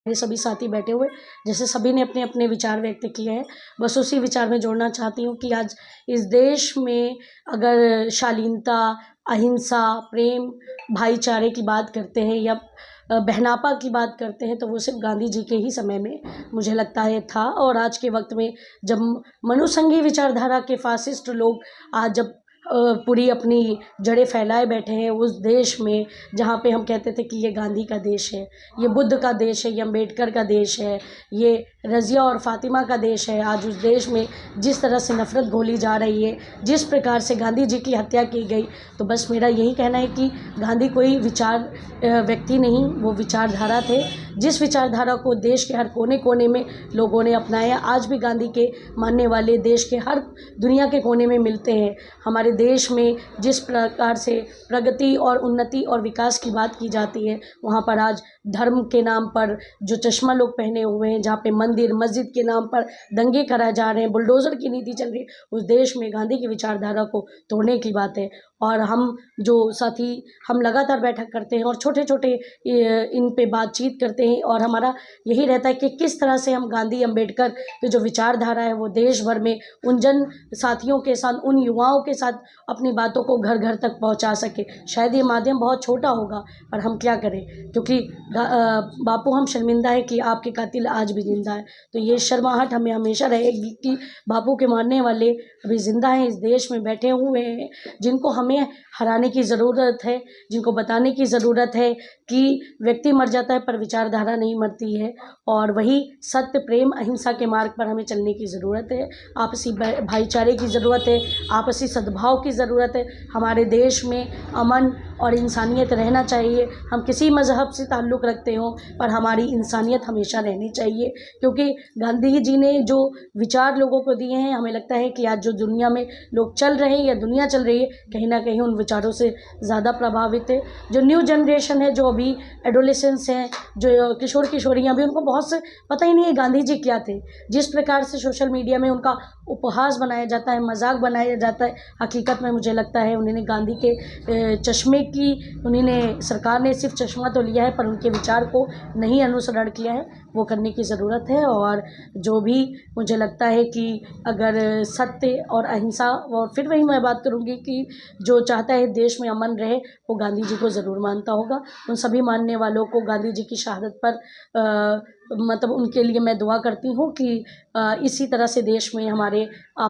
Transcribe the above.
मेरे सभी साथी बैठे हुए, जैसे सभी ने अपने अपने विचार व्यक्त किए हैं, बस उसी विचार में जोड़ना चाहती हूँ कि आज इस देश में अगर शालीनता, अहिंसा, प्रेम, भाईचारे की बात करते हैं या बहनापा की बात करते हैं तो वो सिर्फ गांधी जी के ही समय में मुझे लगता है था। और आज के वक्त में जब मनुसंघी विचारधारा के फासिस्ट लोग आज जब पूरी अपनी जड़ें फैलाए बैठे हैं उस देश में, जहाँ पे हम कहते थे कि ये गांधी का देश है, ये बुद्ध का देश है, ये अम्बेडकर का देश है, ये रज़िया और फ़ातिमा का देश है। आज उस देश में जिस तरह से नफ़रत घोली जा रही है, जिस प्रकार से गांधी जी की हत्या की गई, तो बस मेरा यही कहना है कि गांधी कोई विचार व्यक्ति नहीं, वो विचारधारा थे। जिस विचारधारा को देश के हर कोने कोने में लोगों ने अपनाया, आज भी गांधी के मानने वाले देश के हर दुनिया के कोने में मिलते हैं। हमारे देश में जिस प्रकार से प्रगति और उन्नति और विकास की बात की जाती है, वहाँ पर आज धर्म के नाम पर जो चश्मा लोग पहने हुए हैं, जहाँ पे मंदिर मस्जिद के नाम पर दंगे कराए जा रहे हैं, बुलडोज़र की नीति चल रही है, उस देश में गांधी की विचारधारा को तोड़ने की बात है। और हम जो साथी हम लगातार बैठक करते हैं और छोटे छोटे इन पे बातचीत करते हैं और हमारा यही रहता है कि किस तरह से हम गांधी अम्बेडकर की जो विचारधारा है वो देश भर में उन जन साथियों के साथ, उन युवाओं के साथ अपनी बातों को घर घर तक पहुंचा सके। शायद ये माध्यम बहुत छोटा होगा, पर हम क्या करें, क्योंकि बापू हम शर्मिंदा है कि आपके कातिल आज भी जिंदा है। तो ये शर्माहट हमें हमेशा रहेगी कि बापू के मानने वाले अभी ज़िंदा हैं, इस देश में बैठे हुए हैं, जिनको हमें हराने की ज़रूरत है, जिनको बताने की ज़रूरत है कि व्यक्ति मर जाता है पर विचारधारा नहीं मरती है। और वही सत्य, प्रेम, अहिंसा के मार्ग पर हमें चलने की ज़रूरत है। आपसी भाईचारे की ज़रूरत है, आपसी सद्भाव की ज़रूरत है। हमारे देश में अमन और इंसानियत रहना चाहिए। हम किसी मज़हब से ताल्लुक़ रखते हों, पर हमारी इंसानियत हमेशा रहनी चाहिए, क्योंकि गांधी जी ने जो विचार लोगों को दिए हैं, हमें लगता है कि आज जो दुनिया में लोग चल रहे हैं या दुनिया चल रही है, कहीं ना कहीं उन विचारों से ज़्यादा प्रभावित है। जो न्यू जनरेशन है, जो अभी एडोलेसेंस हैं, जो किशोर किशोरियाँ भी, उनको बहुत से पता ही नहीं है गांधी जी क्या थे। जिस प्रकार से सोशल मीडिया में उनका उपहास बनाया जाता है, मजाक बनाया जाता है, हकीकत में मुझे लगता है उन्होंने गांधी के चश्मे की, उन्होंने सरकार ने सिर्फ चश्मा तो लिया है पर उनके विचार को नहीं अनुसरण किया है, वो करने की ज़रूरत है। और जो भी मुझे लगता है कि अगर सत्य और अहिंसा, और फिर वही मैं बात करूँगी कि जो चाहता है देश में अमन रहे वो गांधी जी को ज़रूर मानता होगा। उन सभी मानने वालों को गांधी जी की शहादत पर मतलब उनके लिए मैं दुआ करती हूँ कि इसी तरह से देश में हमारे